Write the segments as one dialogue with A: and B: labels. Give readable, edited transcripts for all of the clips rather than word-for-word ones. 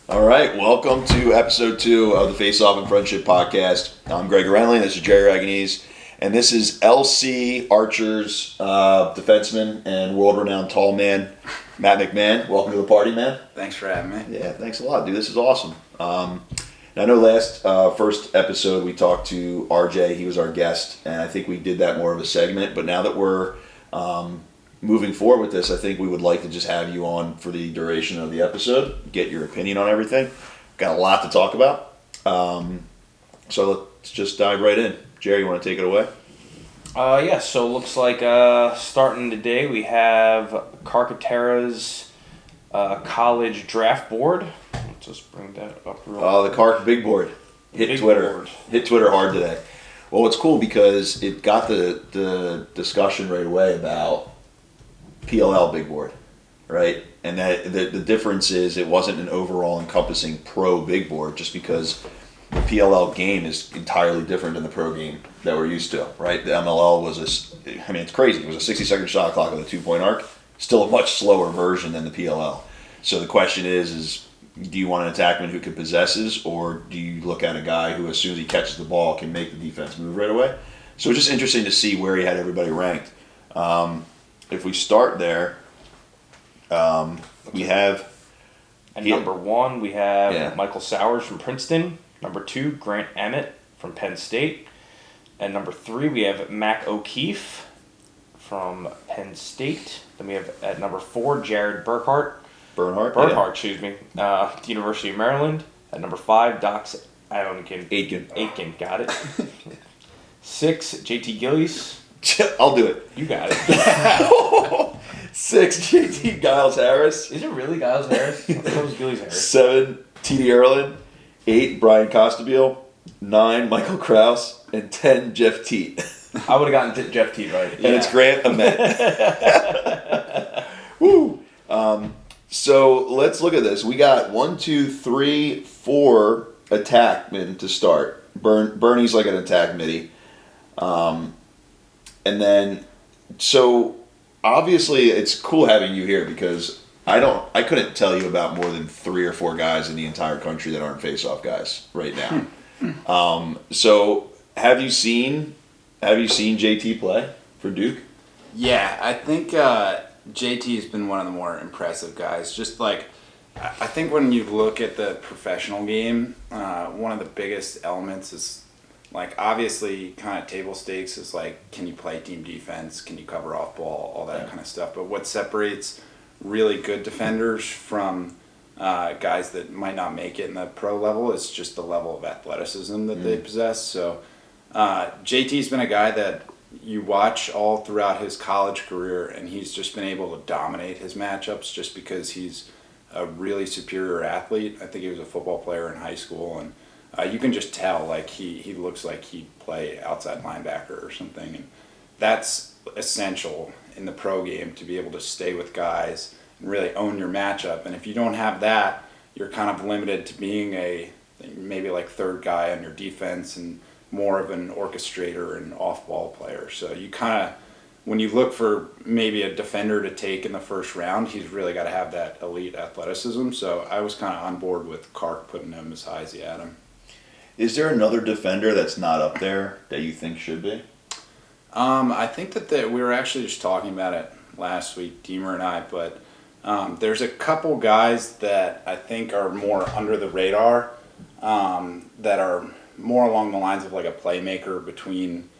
A: All right, welcome to episode 2 of the Faceoff and Friendship podcast. I'm Greg Renley, this is Jerry Raganese, and this is LC Archer's defenseman and world-renowned tall man, Matt McMahon. Welcome to the party, man.
B: Thanks for having me.
A: Yeah, thanks a lot, dude. This is awesome. I know first episode we talked to RJ. He was our guest, and I think we did that more of a segment. But now that we're moving forward with this, I think we would like to just have you on for the duration of the episode, get your opinion on everything. Got a lot to talk about. So let's just dive right in. Jerry, you want to take it away?
C: So it looks like starting today we have Carcaterra's college draft board. Let's just bring that up real quick.
A: The Carc big board. Hit Twitter hard today. Well, it's cool because it got the discussion right away about PLL big board, right? And that the difference is it wasn't an overall encompassing pro big board, just because the PLL game is entirely different than the pro game that we're used to, right? The MLL was it's crazy. It was a 60-second shot clock with a 2-point arc. Still a much slower version than the PLL. So the question is do you want an attackman who can possesses, or do you look at a guy who, as soon as he catches the ball, can make the defense move right away? So it's just interesting to see where he had everybody ranked. If we start there, we have...
C: And number 1, we have Michael Sowers from Princeton. Number 2, Grant Emmett from Penn State. And number 3, we have Mac O'Keefe from Penn State. Then we have at number 4, Jared Bernhardt, University of Maryland. At number 5, Dox Aitken, got it. 6, JT Gillies.
A: I'll do it.
C: You got it.
A: 6, JT Giles Harris.
C: Is it really Giles Harris? I thought it was Gillies Harris.
A: 7, TD Erlin. 8, Brian Costabile. 9, Michael Krause. And 10, Jeff Teat.
C: I would have gotten Jeff Teat right.
A: And it's Grant Emmett. Woo! So let's look at this. We got 1, 2, 3, 4 attackmen to start. Bernie's like an attack midi. And then, so obviously it's cool having you here because I couldn't tell you about more than 3 or 4 guys in the entire country that aren't face-off guys right now. So have you seen JT play for Duke?
B: Yeah, I think JT has been one of the more impressive guys. Just like, I think when you look at the professional game, one of the biggest elements is, like, obviously kind of table stakes is like, can you play team defense? Can you cover off ball? All that kind of stuff. But what separates really good defenders from guys that might not make it in the pro level is just the level of athleticism that they possess. So JT's been a guy that you watch all throughout his college career, and he's just been able to dominate his matchups just because he's a really superior athlete. I think he was a football player in high school, and you can just tell, like, he looks like he'd play outside linebacker or something. And that's essential in the pro game, to be able to stay with guys and really own your matchup. And if you don't have that, you're kind of limited to being a maybe like third guy on your defense and more of an orchestrator and off-ball player. So you kind of, when you look for maybe a defender to take in the first round, he's really got to have that elite athleticism. So I was kind of on board with Kark putting him as high as he had him.
A: Is there another defender that's not up there that you think should be?
B: I think that we were actually just talking about it last week, Deemer and I, but there's a couple guys that I think are more under the radar, that are more along the lines of like a playmaker between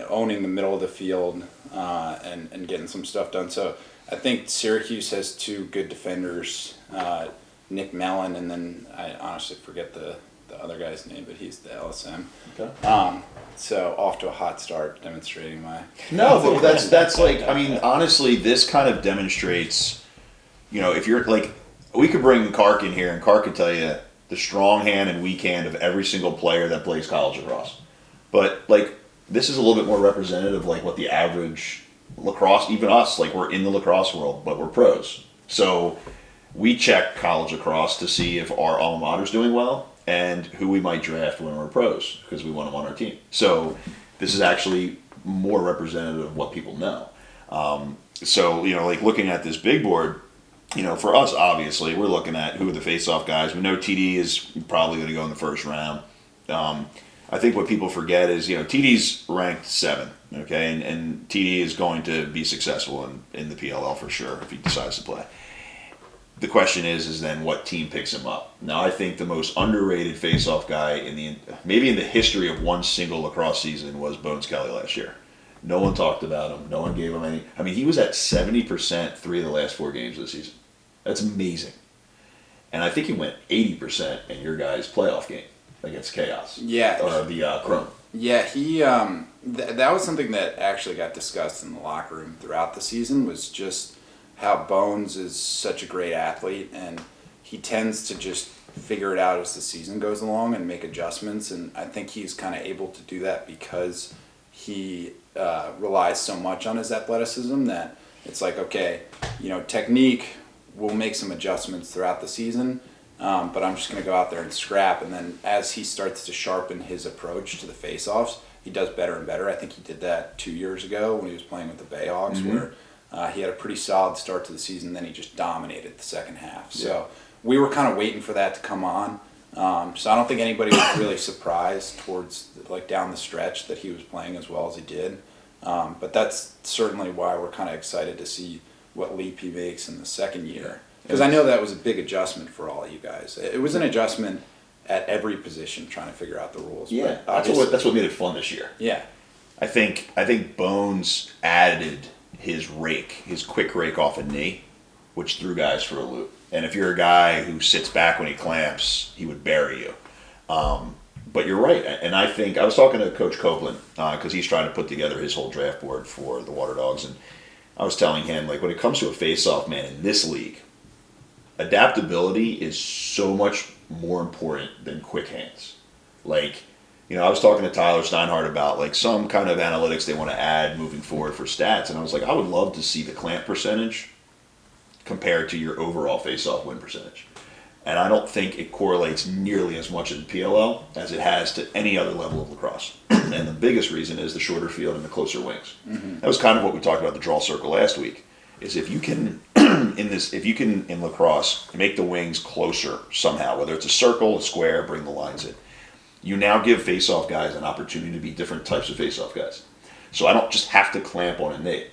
B: owning the middle of the field and getting some stuff done. So I think Syracuse has 2 good defenders, Nick Mellon, and then I honestly forget the other guy's name, but he's the LSM.
A: Okay.
B: So off to a hot start, demonstrating my...
A: No, but that's like, I mean, honestly, this kind of demonstrates, if you're like, we could bring Kark in here and Kark could tell you the strong hand and weak hand of every single player that plays college lacrosse. But, like, this is a little bit more representative of, like, what the average lacrosse, even us, like, we're in the lacrosse world, but we're pros. So we check college lacrosse to see if our alma mater's doing well and who we might draft when we're pros, because we want them on our team. So this is actually more representative of what people know. So, like, looking at this big board, for us, obviously, we're looking at who are the face-off guys. We know TD is probably going to go in the first round. I think what people forget is, TD's ranked 7, okay? And TD is going to be successful in the PLL for sure if he decides to play. The question is then what team picks him up? Now, I think the most underrated face-off guy maybe in the history of one single lacrosse season was Bones Kelly last year. No one talked about him. No one gave him any. I mean, he was at 70% 3 of the last 4 games of the season. That's amazing. And I think he went 80% in your guys' playoff game against Chaos.
B: Yeah.
A: Or the Chrome.
B: Yeah, he that was something that actually got discussed in the locker room throughout the season, was just how Bones is such a great athlete, and he tends to just figure it out as the season goes along and make adjustments, and I think he's kind of able to do that because he relies so much on his athleticism that it's like, okay, technique, we'll make some adjustments throughout the season, but I'm just going to go out there and scrap, and then as he starts to sharpen his approach to the face-offs, he does better and better. I think he did that 2 years ago when he was playing with the Bayhawks, where he had a pretty solid start to the season, then he just dominated the second half. Yeah. So we were kind of waiting for that to come on. So I don't think anybody was really surprised towards down the stretch that he was playing as well as he did. But that's certainly why we're kind of excited to see what leap he makes in the second year. Because I know that was a big adjustment for all you guys. It was an adjustment at every position, trying to figure out the rules.
A: Yeah, that's what made it fun this year.
B: Yeah.
A: I think Bones added his quick rake off a knee, which threw guys for a loop. And if you're a guy who sits back when he clamps, he would bury you. But you're right. And I think I was talking to Coach Copeland because he's trying to put together his whole draft board for the Water Dogs. And I was telling him, when it comes to a face-off, man, in this league, adaptability is so much more important than quick hands. I was talking to Tyler Steinhardt about some kind of analytics they want to add moving forward for stats, and I was like, I would love to see the clamp percentage compared to your overall face-off win percentage. And I don't think it correlates nearly as much in PLL as it has to any other level of lacrosse. And the biggest reason is the shorter field and the closer wings. Mm-hmm. That was kind of what we talked about the draw circle last week, is if you can in lacrosse make the wings closer somehow, whether it's a circle, a square, bring the lines in, you now give face-off guys an opportunity to be different types of face-off guys. So I don't just have to clamp on a knee.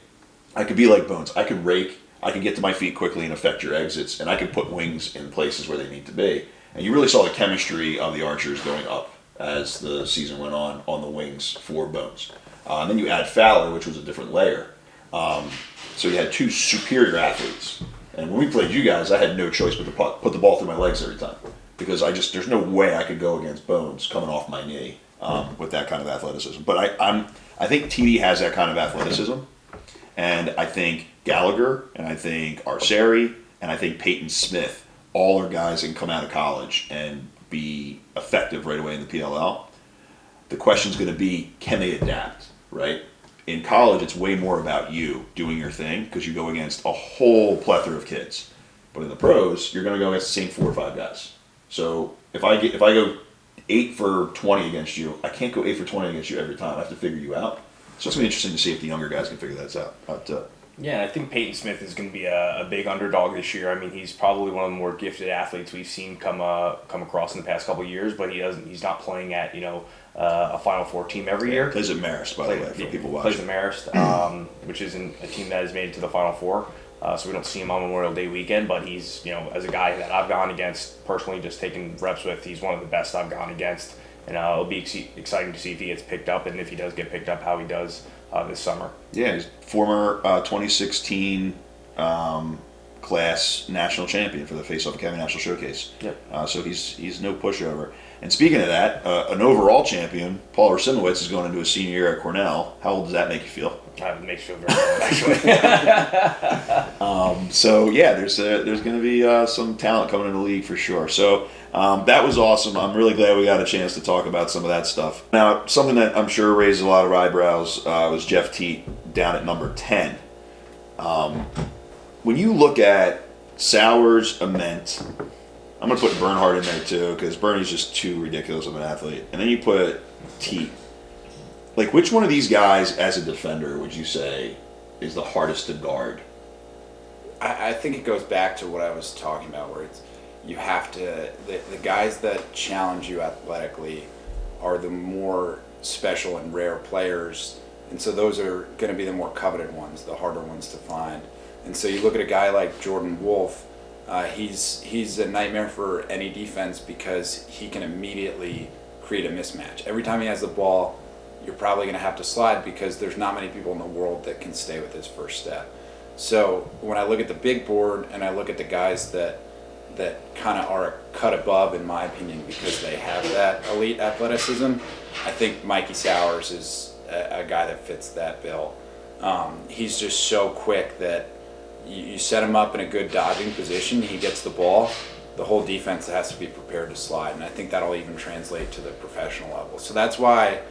A: I could be like Bones. I could rake. I could get to my feet quickly and affect your exits, and I could put wings in places where they need to be. And you really saw the chemistry of the Archers going up as the season went on the wings for Bones. And then you add Fowler, which was a different layer. So you had 2 superior athletes. And when we played you guys, I had no choice but to put the ball through my legs every time. Because there's no way I could go against Bones coming off my knee with that kind of athleticism. But I think TD has that kind of athleticism. And I think Gallagher, and I think Arceri, and I think Peyton Smith, all are guys that can come out of college and be effective right away in the PLL. The question's going to be, can they adapt, right? In college, it's way more about you doing your thing because you go against a whole plethora of kids. But in the pros, you're going to go against the same 4 or 5 guys. So if I go 8 for 20 against you, I can't go 8 for 20 against you every time. I have to figure you out. So it's going to be interesting to see if the younger guys can figure that out.
C: Yeah, I think Peyton Smith is going to be a big underdog this year. I mean, he's probably one of the more gifted athletes we've seen come across in the past couple of years, but he's not playing at a Final Four team every year.
A: Plays at Marist, by the way, for people watching.
C: Plays at Marist, which isn't a team that has made it to the Final Four. So we don't see him on Memorial Day weekend, but he's, as a guy that I've gone against personally, just taking reps with, he's one of the best I've gone against. And it'll be exciting to see if he gets picked up, and if he does get picked up, how he does this summer.
A: Yeah, he's former 2016 class national champion for the Faceoff Academy National Showcase.
C: Yep.
A: So he's no pushover. And speaking of that, an overall champion, Paul Rasimowicz, is going into his senior year at Cornell. How old does that make you feel?
C: It makes me feel very good, actually.
A: So yeah, there's going to be some talent coming in the league for sure. So that was awesome. I'm really glad we got a chance to talk about some of that stuff. Now, something that I'm sure raised a lot of eyebrows was Jeff Teat down at number 10. When you look at Sowers, Ament, I'm going to put Bernhardt in there too, because Bernie's just too ridiculous of an athlete. And then you put Teat. Which one of these guys as a defender would you say is the hardest to guard?
B: I think it goes back to what I was talking about, where it's you have to the guys that challenge you athletically are the more special and rare players, and so those are going to be the more coveted ones, the harder ones to find. And so you look at a guy like Jordan Wolf. He's a nightmare for any defense because he can immediately create a mismatch. Every time he has the ball, you're probably going to have to slide because there's not many people in the world that can stay with his first step. So when I look at the big board and I look at the guys that kind of are a cut above, in my opinion, because they have that elite athleticism, I think Mikey Sowers is a guy that fits that bill. He's just so quick that you set him up in a good dodging position, he gets the ball, the whole defense has to be prepared to slide, and I think that'll even translate to the professional level. So that's why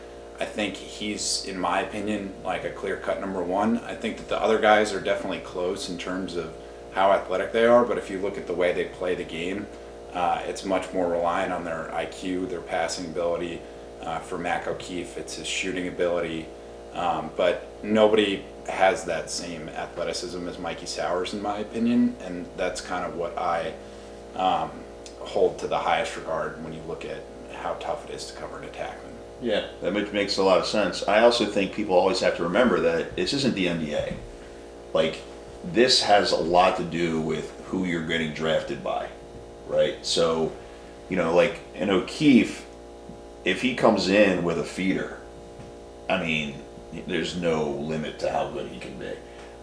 B: I think he's, in my opinion, like a clear-cut number one. I think that the other guys are definitely close in terms of how athletic they are, but if you look at the way they play the game, it's much more reliant on their IQ, their passing ability. For Mac O'Keefe, it's his shooting ability, but nobody has that same athleticism as Mikey Sowers, in my opinion, and that's kind of what I hold to the highest regard when you look at how tough it is to cover an attackman.
A: Yeah, that makes a lot of sense. I also think people always have to remember that this isn't the NBA. Like, this has a lot to do with who you're getting drafted by, right? So, like in O'Keefe, if he comes in with a feeder, I mean, there's no limit to how good he can be.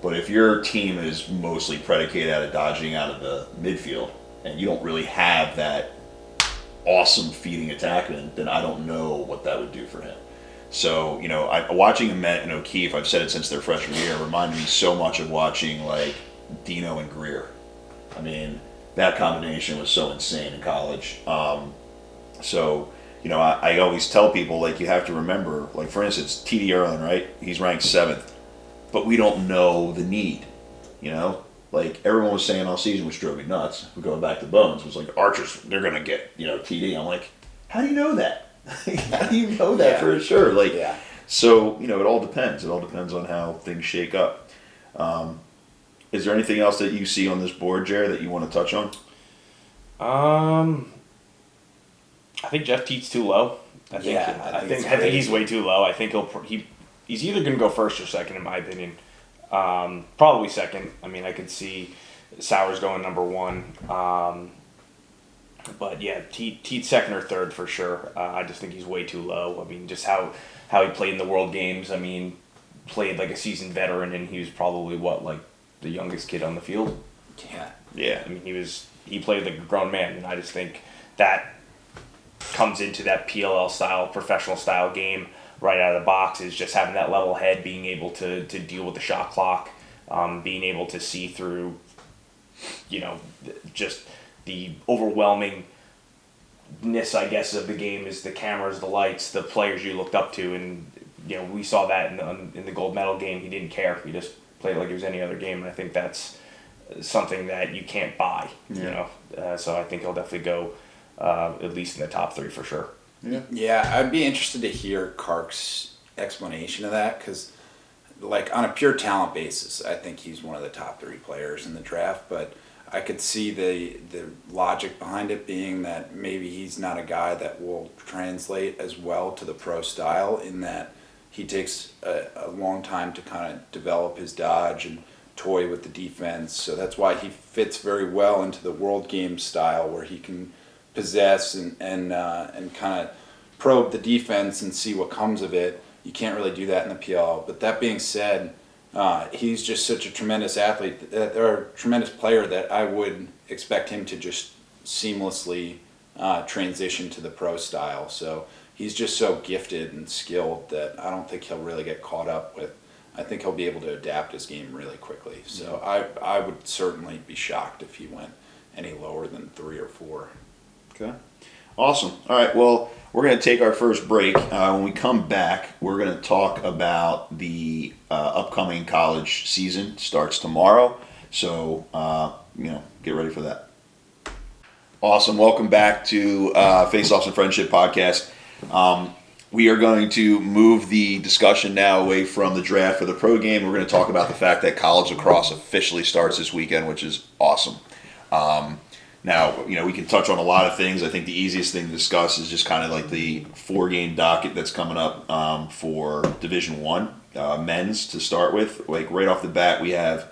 A: But if your team is mostly predicated out of dodging out of the midfield, and you don't really have that awesome feeding attackman, then I don't know what that would do for him. So, watching him and O'Keefe, I've said it since their freshman year, reminded me so much of watching, like, Dino and Greer. I mean, that combination was so insane in college. I always tell people, like, you have to remember, like, for instance, T.D. Erlin, right? He's ranked 7th. But we don't know the need, Like, everyone was saying all season, which drove me nuts, we're going back to Bones, was like, Archers, they're going to get, TD. I'm like, how do you know that? How do you know that for sure? Like, So, it all depends. It all depends on how things shake up. Is there anything else that you see on this board, Jared, that you want to touch on?
C: I think Jeff Teet's too low. I think he's way too low. I think he's either going to go first or second, in my opinion. Probably second. I mean, I could see Sowers going number one. But yeah, Teet's second or third for sure. I just think he's way too low. I mean, just how he played in the World Games. I mean, played like a seasoned veteran, and he was probably like the youngest kid on the field. Yeah. I mean, he played like a grown man, and I just think that comes into that PLL style, professional style game right out of the box, is just having that level head, being able to deal with the shot clock, being able to see through, just the overwhelmingness, I guess, of the game is the cameras, the lights, the players you looked up to, and we saw that in the gold medal game. He didn't care. He just played like it was any other game, and I think that's something that you can't buy. So I think he'll definitely go at least in the top 3 for sure.
B: Yeah, I'd be interested to hear Kark's explanation of that, because, like, on a pure talent basis, I think he's one of the top 3 players in the draft, but I could see the logic behind it being that maybe he's not a guy that will translate as well to the pro style, in that he takes a long time to kind of develop his dodge and toy with the defense. So that's why he fits very well into the World Game style, where he can possess and kind of probe the defense and see what comes of it. You can't really do that in the PL. But that being said, he's just such a tremendous athlete, or a tremendous player, that I would expect him to just seamlessly transition to the pro style. So he's just so gifted and skilled that I don't think he'll really get caught up with. I think he'll be able to adapt his game really quickly. So I would certainly be shocked if he went any lower than 3 or 4.
A: Okay. Awesome. All right. Well, we're going to take our first break. When we come back, we're going to talk about the upcoming college season. Starts tomorrow. So, get ready for that. Awesome. Welcome back to Faceoffs and Friendship Podcast. we are going to move the discussion now away from the draft for the pro game. We're going to talk about the fact that college lacrosse officially starts this weekend, which is awesome. Now, we can touch on a lot of things. I think the easiest thing to discuss is just kind of like the 4-game docket that's coming up for Division One men's to start with. Like right off the bat, we have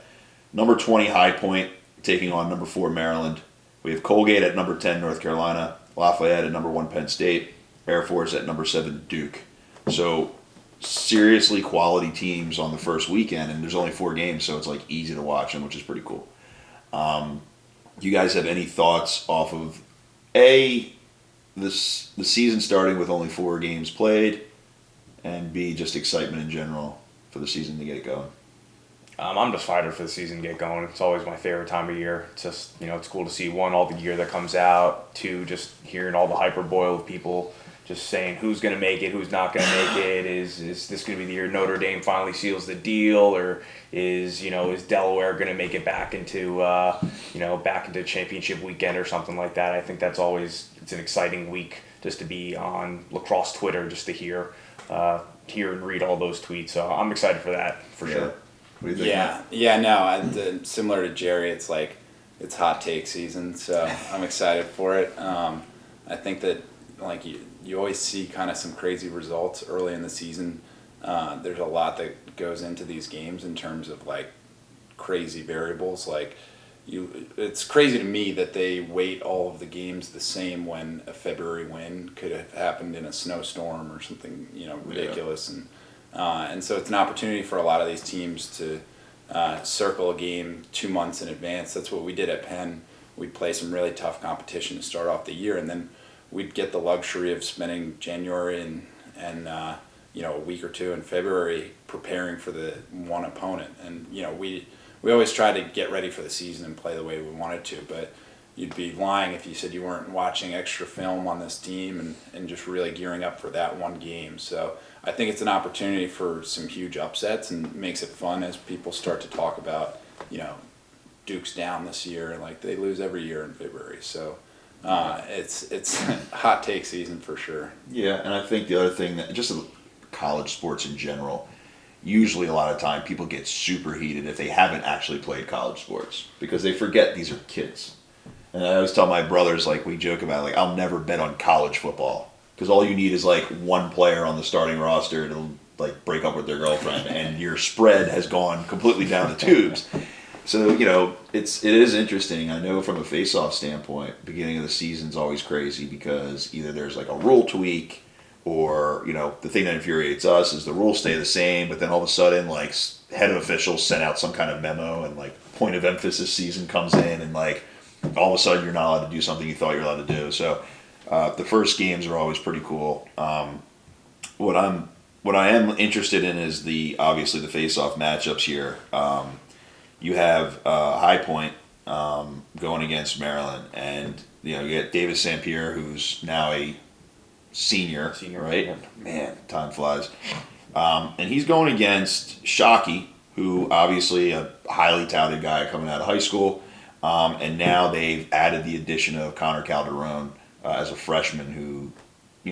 A: number 20 High Point taking on number 4 Maryland. We have Colgate at number 10 North Carolina, Lafayette at number 1 Penn State, Air Force at number 7 Duke. So seriously quality teams on the first weekend, and there's only 4 games, so it's like easy to watch them, which is pretty cool. You guys have any thoughts off of the season starting with only 4 games played, and B, just excitement in general for the season to get it going?
C: I'm just fired for the season to get going. It's always my favorite time of year. It's just, it's cool to see, 1, all the gear that comes out, 2, just hearing all the hyperboil of people just saying who's going to make it, who's not going to make it. Is this going to be the year Notre Dame finally seals the deal, or is Delaware going to make it back into championship weekend or something like that? I think it's an exciting week just to be on lacrosse Twitter, just to hear and read all those tweets. So I'm excited for that for sure.
A: What do you think?
B: No, similar to Jerry, it's like it's hot take season, so I'm excited for it. I think that like you always see kind of some crazy results early in the season. There's a lot that goes into these games in terms of like crazy variables. Like it's crazy to me that they weight all of the games the same when a February win could have happened in a snowstorm or something ridiculous. And so it's an opportunity for a lot of these teams to circle a game 2 months in advance. That's what we did at Penn. We'd play some really tough competition to start off the year, and then we'd get the luxury of spending January and a week or 2 in February preparing for the one opponent. And we always try to get ready for the season and play the way we wanted to, but you'd be lying if you said you weren't watching extra film on this team and just really gearing up for that one game. So I think it's an opportunity for some huge upsets and makes it fun as people start to talk about, Duke's down this year, like they lose every year in February. So it's hot take season for sure.
A: Yeah, and I think the other thing that just college sports in general, usually a lot of time people get super heated if they haven't actually played college sports because they forget these are kids. And I always tell my brothers, like we joke about, like I'll never bet on college football because all you need is like one player on the starting roster to like break up with their girlfriend, and your spread has gone completely down the tubes. So it is interesting. I know from a face-off standpoint, beginning of the season's always crazy because either there's like a rule tweak, or the thing that infuriates us is the rules stay the same, but then all of a sudden like head of officials sent out some kind of memo and like point of emphasis season comes in, and like all of a sudden you're not allowed to do something you thought you were allowed to do. So the first games are always pretty cool. What I am interested in is obviously the face-off matchups here. You have High Point going against Maryland, and you get Davis St. Pierre, who's now a senior, right? Yeah. Man, time flies. And he's going against Shockey, who obviously a highly touted guy coming out of high school. And now they've added the addition of Connor Calderon as a freshman who,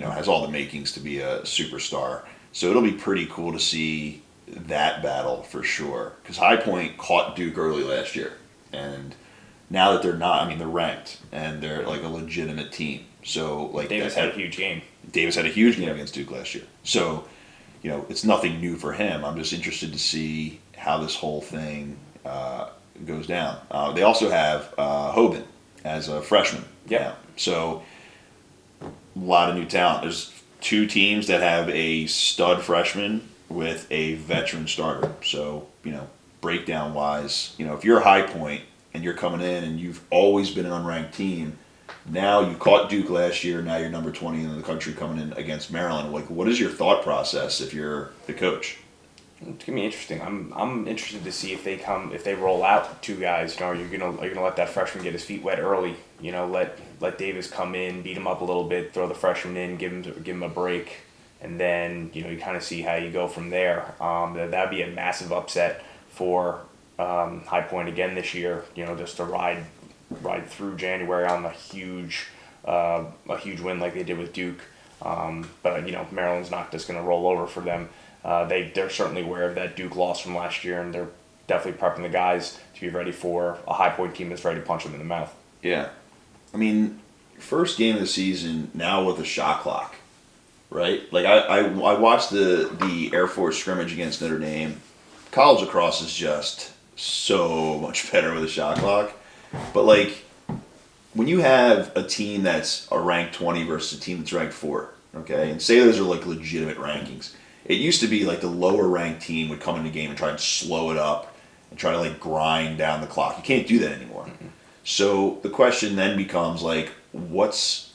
A: has all the makings to be a superstar. So it'll be pretty cool to see that battle for sure. Because High Point caught Duke early last year. And now that they're not, they're ranked and they're like a legitimate team. So like
C: Davis had a huge game.
A: Davis had a huge game against Duke last year. So, it's nothing new for him. I'm just interested to see how this whole thing goes down. They also have Hoban as a freshman.
C: Yeah.
A: So a lot of new talent. There's 2 teams that have a stud freshman with a veteran starter. So, breakdown wise, if you're a High Point and you're coming in and you've always been an unranked team, now you caught Duke last year, now you're number 20 in the country coming in against Maryland. Like, what is your thought process if you're the coach?
C: It's gonna be interesting. I'm interested to see if they roll out 2 guys. Are you gonna let that freshman get his feet wet early? Let Davis come in, beat him up a little bit, throw the freshman in, give him a break, and then you kind of see how you go from there. That'd be a massive upset for High Point again this year. Just to ride through January on a huge win like they did with Duke. But Maryland's not just going to roll over for them. They're certainly aware of that Duke loss from last year, and they're definitely prepping the guys to be ready for a High Point team that's ready to punch them in the mouth.
A: Yeah. I mean, first game of the season now with a shot clock, right? Like I watched the Air Force scrimmage against Notre Dame. College lacrosse is just so much better with a shot clock. But like when you have a team that's a ranked 20 versus a team that's ranked 4, okay, and say those are like legitimate rankings. It used to be like the lower ranked team would come in the game and try and slow it up and try to like grind down the clock. You can't do that anymore. Mm-hmm. So the question then becomes like, what's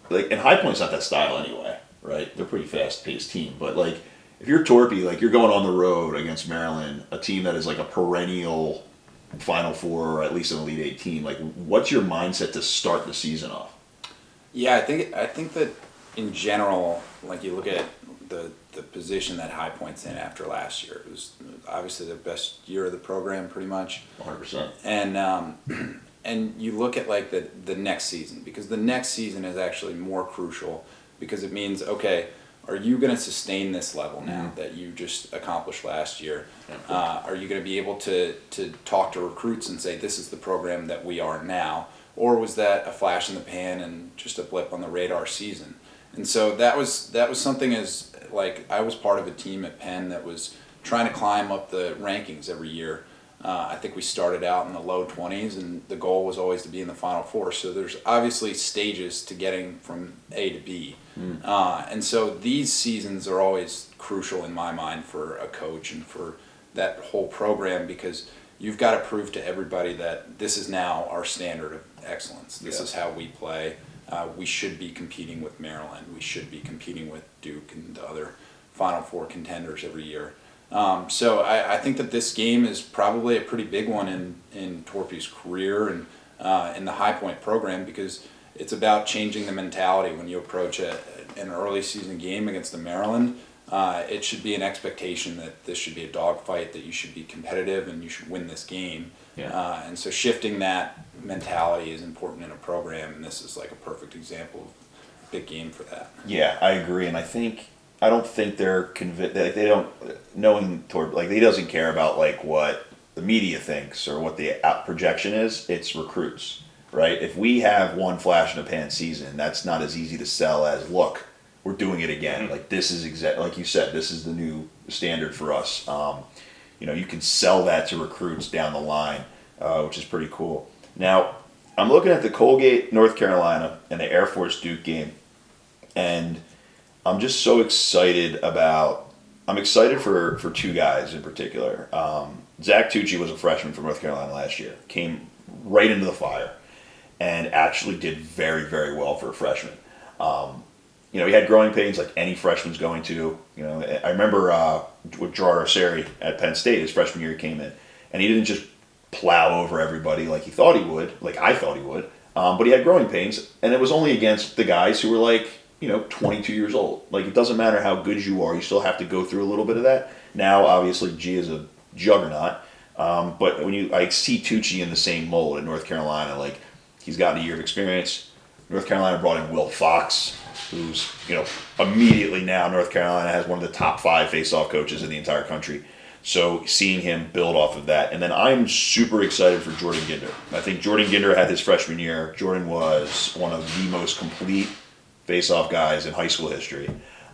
A: like, and High Point's not that style anyway, right? They're a pretty fast paced team, but like if you're Torpy, like you're going on the road against Maryland, a team that is like a perennial Final Four or at least an Elite Eight team, like what's your mindset to start the season off?
B: Yeah, I think that in general, like you look at the position that High Point's in after last year, it was obviously the best year of the program, pretty much.
A: 100%.
B: And you look at like the next season, because the next season is actually more crucial, because it means, okay, are you going to sustain this level now that you just accomplished last year? Are you going to be able to talk to recruits and say, this is the program that we are now? Or was that a flash in the pan and just a blip on the radar season? And so that was something, as like I was part of a team at Penn that was trying to climb up the rankings every year. I think we started out in the low 20s, and the goal was always to be in the Final Four. So there's obviously stages to getting from A to B. And so these seasons are always crucial in my mind for a coach and for that whole program, because you've got to prove to everybody that this is now our standard of excellence. This is how we play. We should be competing with Maryland. We should be competing with Duke and the other Final Four contenders every year. So I think that this game is probably a pretty big one in Torpy's career and in the High Point program, because it's about changing the mentality when you approach an early season game against the Maryland. It should be an expectation that this should be a dogfight, that you should be competitive and you should win this game. Yeah. And so shifting that mentality is important in a program, and this is like a perfect example of a big game for that.
A: Yeah, I agree, and I don't think they're convinced. They don't, knowing Torp, like he doesn't care about like what the media thinks or what the projection is. It's recruits, right? If we have one flash in the pan season, that's not as easy to sell as, look, we're doing it again. Mm-hmm. Like this is like you said, this is the new standard for us. You can sell that to recruits down the line, which is pretty cool. Now, I'm looking at the Colgate, North Carolina, and the Air Force Duke game, and I'm just so excited I'm excited for two guys in particular. Zach Tucci was a freshman from North Carolina last year, came right into the fire, and actually did very, very well for a freshman. He had growing pains like any freshman's going to. I remember with Gerard Arceri at Penn State, his freshman year he came in, and he didn't just plow over everybody like he thought he would, like I thought he would, but he had growing pains, and it was only against the guys who were like, 22 years old. Like, it doesn't matter how good you are, you still have to go through a little bit of that. Now, obviously, G is a juggernaut, but when I see Tucci in the same mold at North Carolina, like, he's got a year of experience. North Carolina brought in Will Fox, who's, immediately now North Carolina has one of the top 5 face-off coaches in the entire country. So seeing him build off of that. And then I'm super excited for Jordan Ginder. I think Jordan Ginder had his freshman year. Jordan was one of the most complete face-off guys in high school history.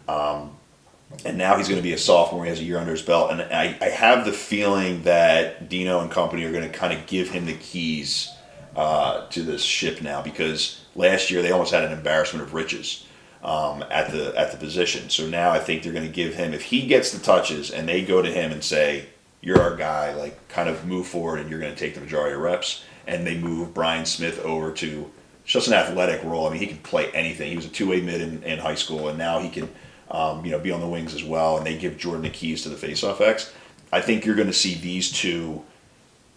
A: And now he's going to be a sophomore. He has a year under his belt. And I have the feeling that Dino and company are going to kind of give him the keys to this ship now, because last year they almost had an embarrassment of riches at the position. So now I think they're going to give him, if he gets the touches and they go to him and say, you're our guy, like kind of move forward and you're going to take the majority of reps, and they move Brian Smith over to just an athletic role. I mean, he can play anything. He was a two-way mid in high school, and now he can be on the wings as well, and they give Jordan the keys to the face-off X. I think you're going to see these two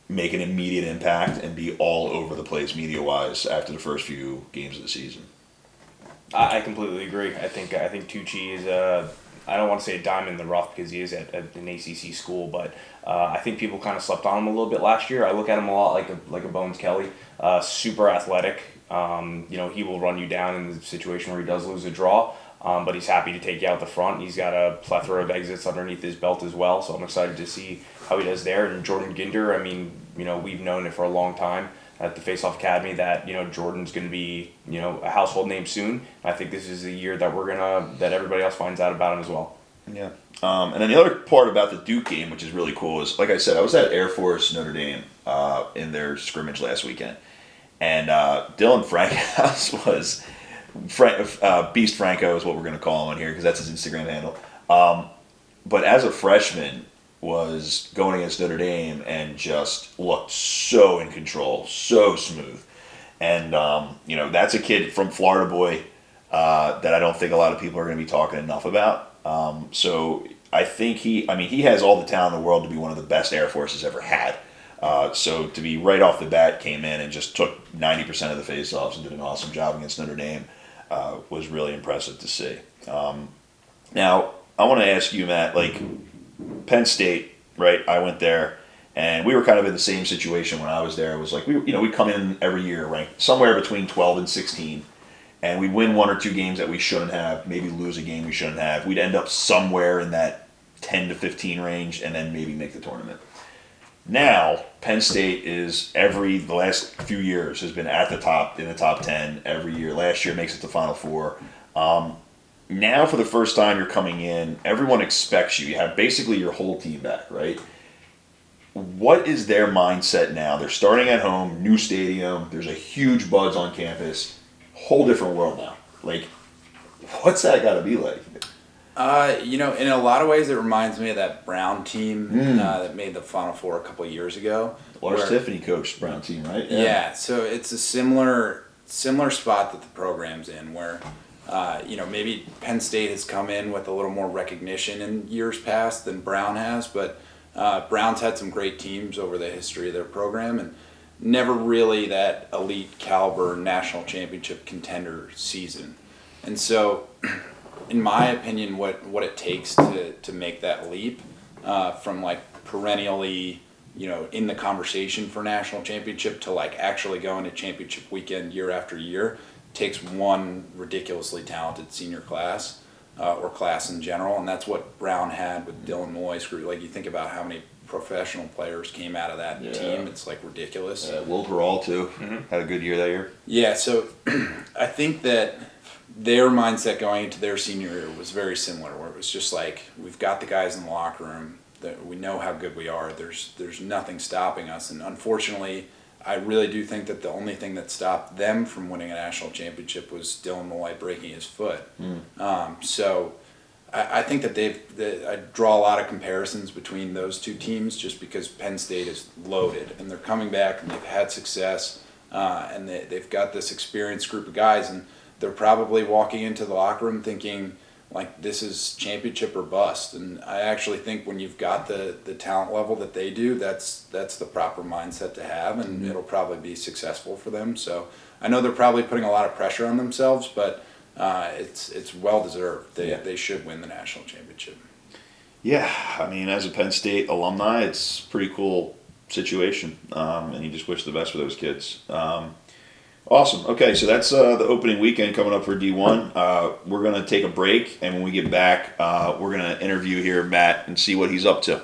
A: make an immediate impact and be all over the place media-wise after the first few games of the season.
C: I completely agree. I think Tucci is I don't want to say a diamond in the rough because he is at an ACC school, but I think people kind of slept on him a little bit last year. I look at him a lot like a Bones Kelly, super athletic. He will run you down in the situation where he does lose a draw. But he's happy to take you out the front. He's got a plethora of exits underneath his belt as well, so I'm excited to see how he does there. And Jordan Ginder, I mean, we've known it for a long time at the Faceoff Academy that Jordan's going to be a household name soon. I think this is the year that that everybody else finds out about him as well.
A: Yeah. And then the other part about the Duke game, which is really cool, is like I said, I was at Air Force Notre Dame in their scrimmage last weekend, and Dylan Frankhouse was Beast Franco is what we're going to call him on here because that's his Instagram handle. But as a freshman, was going against Notre Dame and just looked so in control, so smooth. And, that's a kid from Florida boy that I don't think a lot of people are going to be talking enough about. So I think he has all the talent in the world to be one of the best Air Force's ever had. So to be right off the bat came in and just took 90% of the faceoffs and did an awesome job against Notre Dame was really impressive to see. Now, I want to ask you, Matt, Penn State, right? I went there, and we were kind of in the same situation when I was there. It was like we come in every year ranked somewhere between 12 and 16, and we'd win one or two games that we shouldn't have, maybe lose a game we shouldn't have. We'd end up somewhere in that 10 to 15 range, and then maybe make the tournament. Now, Penn State the last few years has been at the top, in the top 10 every year. Last year makes it to Final Four. Now, for the first time you're coming in, everyone expects you. You have basically your whole team back, right? What is their mindset now? They're starting at home, new stadium. There's a huge buzz on campus. Whole different world now. What's that got to be like?
B: In a lot of ways, it reminds me of that Brown team that made the Final Four a couple of years ago.
A: Lars Tiffany coached Brown team, right?
B: Yeah. So it's a similar spot that the program's in, where maybe Penn State has come in with a little more recognition in years past than Brown has, but Brown's had some great teams over the history of their program, and never really that elite caliber national championship contender season. And so, in my opinion, what it takes to make that leap from perennially, in the conversation for national championship to actually going to championship weekend year after year takes one ridiculously talented senior class or class in general, and that's what Brown had with Dylan Malloy's group. You think about how many professional players came out of that team, it's ridiculous.
A: Will Corral too had a good year that year.
B: Yeah, so I think that their mindset going into their senior year was very similar, where it was just we've got the guys in the locker room, that we know how good we are. There's nothing stopping us, and unfortunately, I really do think that the only thing that stopped them from winning a national championship was Dylan Malloy breaking his foot. So I think that I draw a lot of comparisons between those two teams just because Penn State is loaded and they're coming back and they've had success and they've got this experienced group of guys, and they're probably walking into the locker room thinking this is championship or bust. And I actually think when you've got the talent level that they do, that's the proper mindset to have, and it'll probably be successful for them. So I know they're probably putting a lot of pressure on themselves, but it's well deserved. They should win the national championship. Yeah,
A: As a Penn State alumni, it's a pretty cool situation, and you just wish the best for those kids. Awesome. Okay, so that's the opening weekend coming up for D1. We're going to take a break, and when we get back, we're going to interview here Matt and see what he's up to.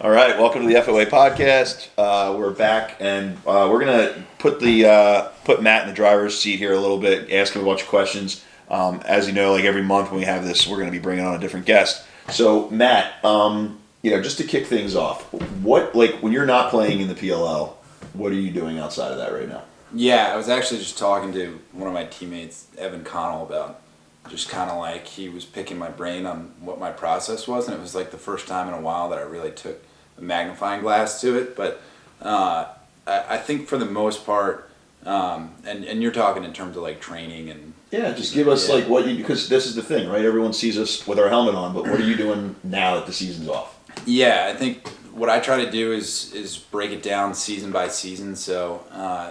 A: All right, welcome to the FOA podcast. We're back, and we're going to put Matt in the driver's seat here a little bit, ask him a bunch of questions. As you know, every month when we have this, we're going to be bringing on a different guest. So, Matt, just to kick things off, what when you're not playing in the PLL, what are you doing outside of that right now?
B: Yeah, I was actually just talking to one of my teammates, Evan Connell, about just kind of he was picking my brain on what my process was, and it was the first time in a while that I really took a magnifying glass to it. But I think for the most part, and you're talking in terms of training and...
A: Yeah, just give us what you, because this is the thing, right? Everyone sees us with our helmet on, but what are you doing now that the season's off?
B: Yeah, I think what I try to do is break it down season by season. So,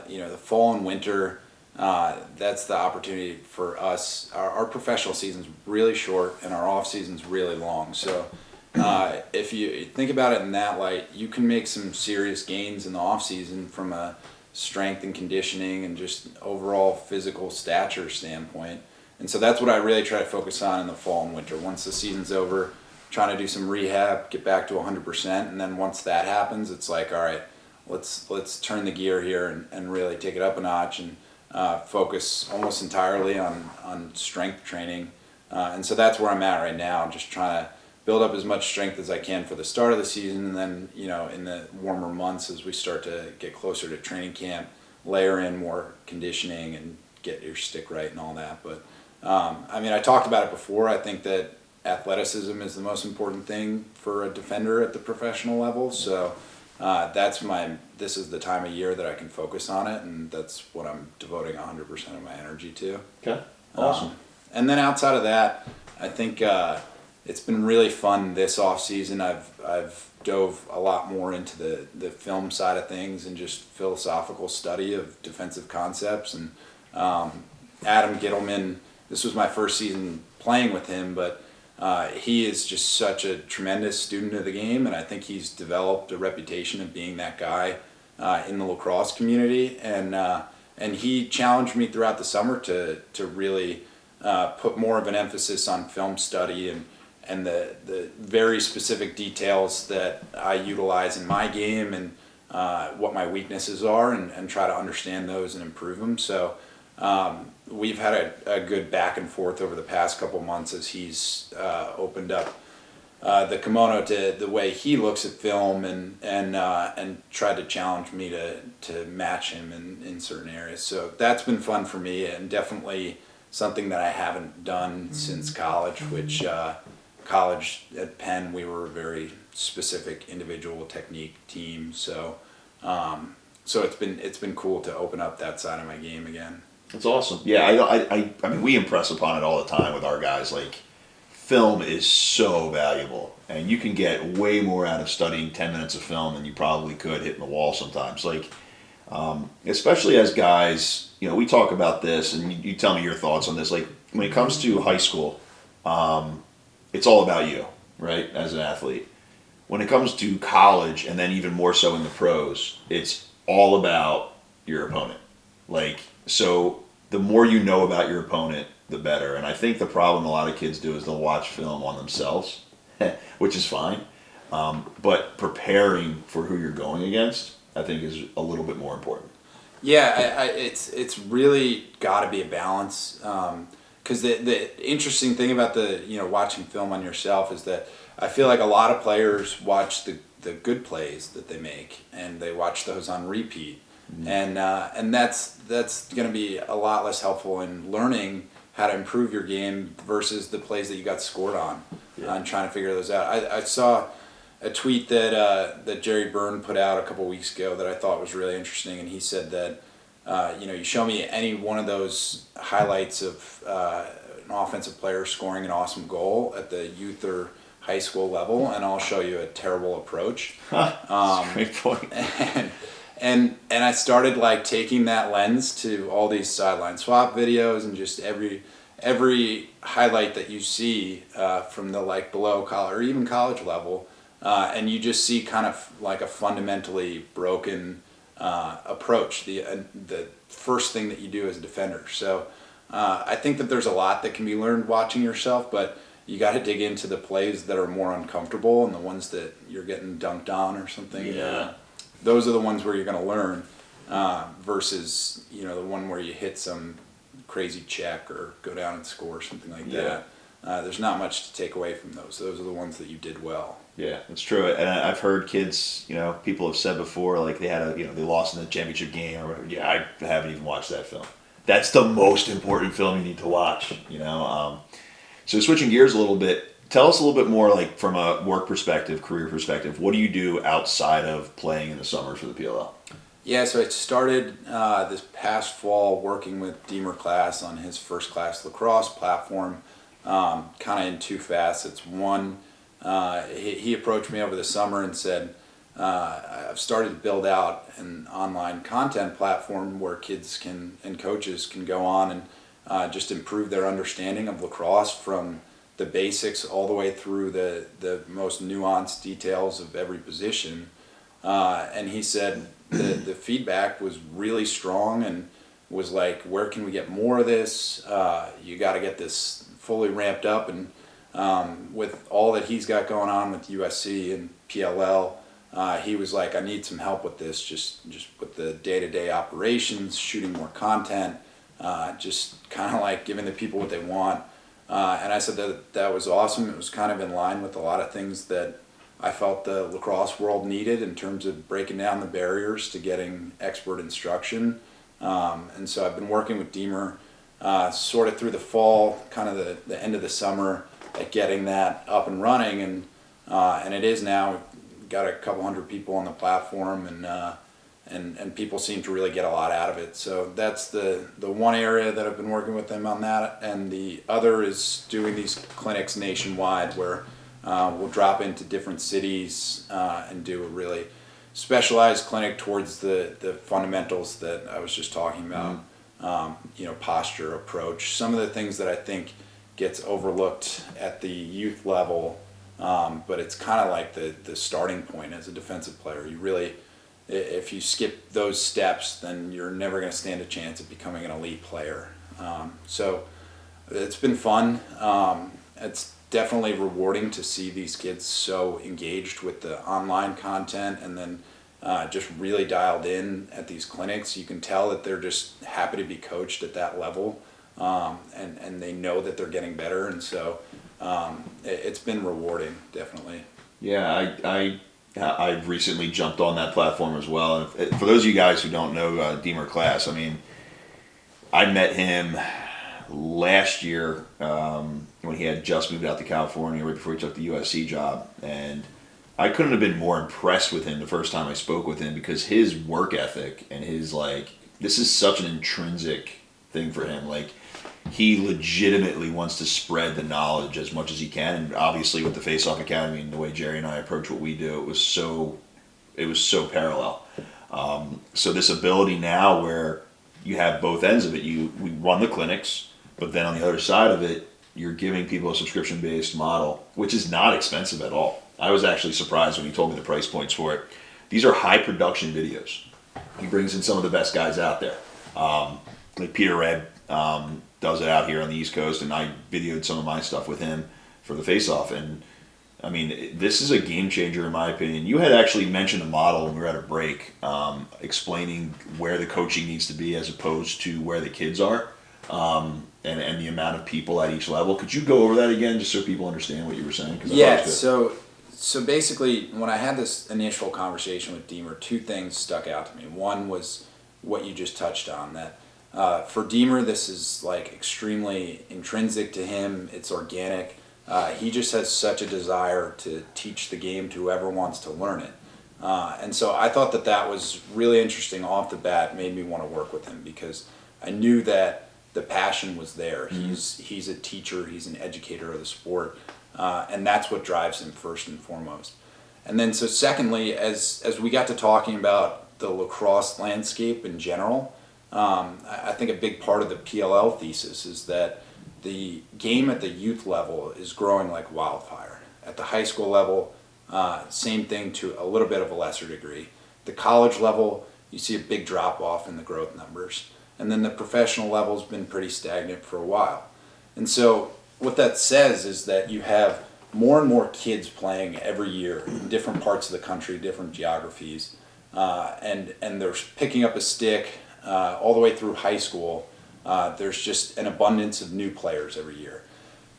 B: the fall and winter, that's the opportunity for us. Our professional season's really short and our off season's really long. So, if you think about it in that light, you can make some serious gains in the off season from a strength and conditioning and just overall physical stature standpoint. And so that's what I really try to focus on in the fall and winter. Once the season's over, trying to do some rehab, get back to 100%, and then once that happens, it's like, all right, let's turn the gear here and really take it up a notch and focus almost entirely on strength training. And so that's where I'm at right now, just trying to build up as much strength as I can for the start of the season, and then, you know, in the warmer months as we start to get closer to training camp, layer in more conditioning and get your stick right and all that. But I mean, I talked about it before. I think that athleticism is the most important thing for a defender at the professional level. So this is the time of year that I can focus on it, and that's what I'm devoting 100% of my energy to.
A: Okay, awesome.
B: And then outside of that, I think it's been really fun this off season. I've dove a lot more into the film side of things and just philosophical study of defensive concepts. And Adam Gittleman, this was my first season playing with him, but he is just such a tremendous student of the game, and I think he's developed a reputation of being that guy in the lacrosse community. And he challenged me throughout the summer to really put more of an emphasis on film study and the very specific details that I utilize in my game and what my weaknesses are, and try to understand those and improve them. So we've had a good back and forth over the past couple months as he's opened up the kimono to the way he looks at film and tried to challenge me to match him in certain areas. So that's been fun for me, and definitely something that I haven't done since college, which college at Penn, we were a very specific individual technique team. So it's been cool to open up that side of my game again.
A: That's awesome. Yeah, I mean, we impress upon it all the time with our guys. Like, film is so valuable, and you can get way more out of studying 10 minutes of film than you probably could hitting the wall sometimes. Like, especially as guys, you know, we talk about this, and you tell me your thoughts on this. Like, when it comes to high school, it's all about you, right, as an athlete. When it comes to college, and then even more so in the pros, it's all about your opponent. Like, so the more you know about your opponent, the better. And I think the problem a lot of kids do is they'll watch film on themselves, which is fine. But preparing for who you're going against, I think, is a little bit more important.
B: Yeah, it's really got to be a balance. Because the interesting thing about watching film on yourself is that I feel like a lot of players watch the good plays that they make, and they watch those on repeat. Mm-hmm. And that's going to be a lot less helpful in learning how to improve your game versus the plays that you got scored on, and trying to figure those out. I saw a tweet that Jerry Byrne put out a couple weeks ago that I thought was really interesting, and he said that you show me any one of those highlights of an offensive player scoring an awesome goal at the youth or high school level, and I'll show you a terrible approach.
A: Great point.
B: And I started like taking that lens to all these sideline swap videos and just every highlight that you see from the like below college or even college level, and you just see kind of like a fundamentally broken approach, the first thing that you do as a defender. So I think that there's a lot that can be learned watching yourself, but you got to dig into the plays that are more uncomfortable and the ones that you're getting dunked on or something.
A: Yeah.
B: Those are the ones where you're going to learn versus, the one where you hit some crazy check or go down and score or something like that. There's not much to take away from those. Those are the ones that you did well.
A: Yeah, that's true. And I've heard kids, people have said before, like they had they lost in the championship game or whatever. Yeah, I haven't even watched that film. That's the most important film you need to watch, So switching gears a little bit, tell us a little bit more, like from a work perspective, career perspective. What do you do outside of playing in the summer for the PLL?
B: Yeah, so I started this past fall working with Deemer Class on his first class lacrosse platform, kind of in two facets. One, he approached me over the summer and said, I've started to build out an online content platform where kids and coaches can go on and just improve their understanding of lacrosse from the basics all the way through the most nuanced details of every position. And he said the feedback was really strong, and was like, where can we get more of this? You got to get this fully ramped up. And with all that he's got going on with USC and PLL, he was like, I need some help with this, just with the day-to-day operations, shooting more content, just kind of like giving the people what they want. And I said that was awesome. It was kind of in line with a lot of things that I felt the lacrosse world needed in terms of breaking down the barriers to getting expert instruction. And so I've been working with Deemer sort of through the fall, kind of the end of the summer, at getting that up and running. And it is now. We've got a couple hundred people on the platform, and people seem to really get a lot out of it. So that's the one area that I've been working with them on that. And the other is doing these clinics nationwide where we'll drop into different cities and do a really specialized clinic towards the fundamentals that I was just talking about. Posture, approach, some of the things that I think gets overlooked at the youth level, but it's kind of like the starting point as a defensive player. You really, if you skip those steps, then you're never going to stand a chance at becoming an elite player. So it's been fun. It's definitely rewarding to see these kids so engaged with the online content, and then just really dialed in at these clinics. You can tell that they're just happy to be coached at that level, and they know that they're getting better, and so it's been rewarding, definitely.
A: Yeah, I've recently jumped on that platform as well. And for those of you guys who don't know Deemer Class, I mean, I met him last year when he had just moved out to California right before he took the USC job, and I couldn't have been more impressed with him the first time I spoke with him, because his work ethic and his this is such an intrinsic thing for him. Like, he legitimately wants to spread the knowledge as much as he can, and obviously with the Faceoff Academy and the way Jerry and I approach what we do, it was so parallel. So this ability now where you have both ends of it, we run the clinics, but then on the other side of it, you're giving people a subscription-based model, which is not expensive at all. I was actually surprised when he told me the price points for it. These are high production videos. He brings in some of the best guys out there. Like Peter Red does it out here on the East Coast, and I videoed some of my stuff with him for the Face-Off. And I mean, this is a game changer in my opinion. You had actually mentioned a model when we were at a break, explaining where the coaching needs to be as opposed to where the kids are, and the amount of people at each level. Could you go over that again, just so people understand what you were saying?
B: Yeah, so basically, when I had this initial conversation with Deemer, two things stuck out to me. One was what you just touched on, that for Deemer, this is like extremely intrinsic to him. It's organic. He just has such a desire to teach the game to whoever wants to learn it. And so I thought that was really interesting off the bat, made me want to work with him, because I knew that the passion was there. Mm-hmm. He's a teacher, he's an educator of the sport, and that's what drives him first and foremost. And then so secondly, as we got to talking about the lacrosse landscape in general, I think a big part of the PLL thesis is that the game at the youth level is growing like wildfire. At the high school level, same thing to a little bit of a lesser degree. The college level, you see a big drop off in the growth numbers. And then the professional level's been pretty stagnant for a while. And so what that says is that you have more and more kids playing every year in different parts of the country, different geographies, and they're picking up a stick all the way through high school. There's just an abundance of new players every year.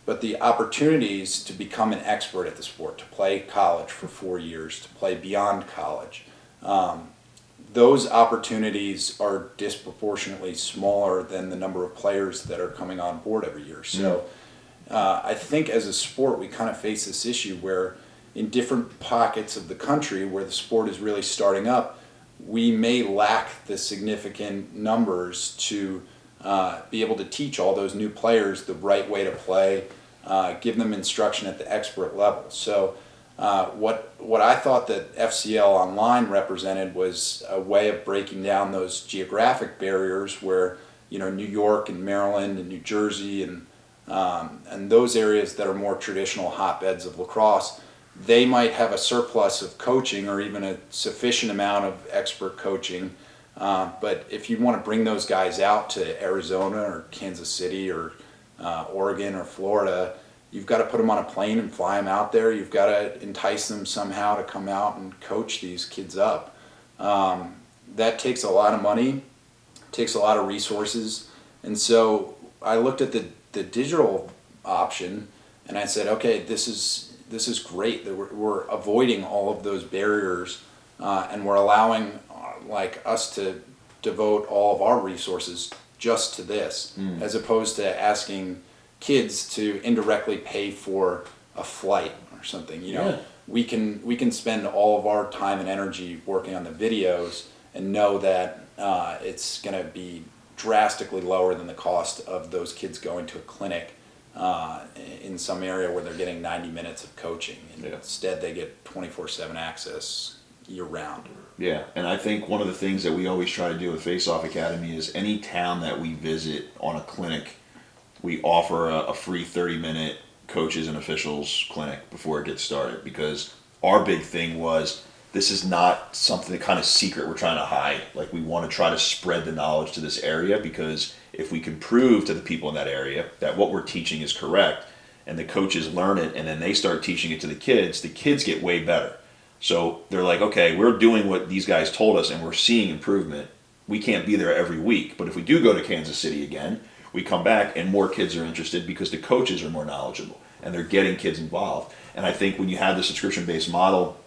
B: But the opportunities to become an expert at the sport, to play college for 4 years, to play beyond college, those opportunities are disproportionately smaller than the number of players that are coming on board every year. So I think as a sport, we kind of face this issue where in different pockets of the country where the sport is really starting up, we may lack the significant numbers to be able to teach all those new players the right way to play, give them instruction at the expert level. So what I thought that FCL Online represented was a way of breaking down those geographic barriers where, New York and Maryland and New Jersey and those areas that are more traditional hotbeds of lacrosse, they might have a surplus of coaching or even a sufficient amount of expert coaching But if you want to bring those guys out to Arizona or Kansas City or Oregon or Florida, you've got to put them on a plane and fly them out there. You've got to entice them somehow to come out and coach these kids up. That takes a lot of money, takes a lot of resources. And so I looked at the digital option and I said, okay, this is great that we're avoiding all of those barriers, and we're allowing like us to devote all of our resources just to this, as opposed to asking kids to indirectly pay for a flight or something. You know, we can spend all of our time and energy working on the videos and know that it's going to be drastically lower than the cost of those kids going to a clinic in some area where they're getting 90 minutes of coaching. And instead they get 24/7 access year round.
A: Yeah, and I think one of the things that we always try to do with Faceoff Academy is any town that we visit on a clinic, we offer a free 30-minute coaches and officials clinic before it gets started, because our big thing was this is not something kind of secret we're trying to hide. Like, we want to try to spread the knowledge to this area, because if we can prove to the people in that area that what we're teaching is correct and the coaches learn it and then they start teaching it to the kids get way better. So they're like, okay, we're doing what these guys told us and we're seeing improvement. We can't be there every week, but if we do go to Kansas City again, we come back and more kids are interested because the coaches are more knowledgeable and they're getting kids involved. And I think when you have the subscription-based model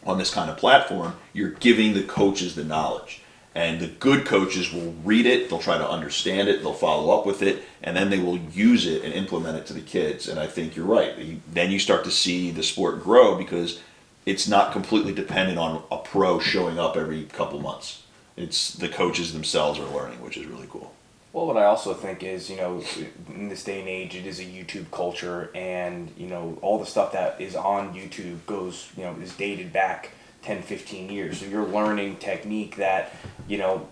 A: on this kind of platform, you're giving the coaches the knowledge. And the good coaches will read it, they'll try to understand it, they'll follow up with it, and then they will use it and implement it to the kids. And I think you're right. Then you start to see the sport grow, because it's not completely dependent on a pro showing up every couple months. It's the coaches themselves are learning, which is really cool.
C: Well, what I also think is, in this day and age, it is a YouTube culture, and, all the stuff that is on YouTube goes, is dated back 10, 15 years. So you're learning technique that,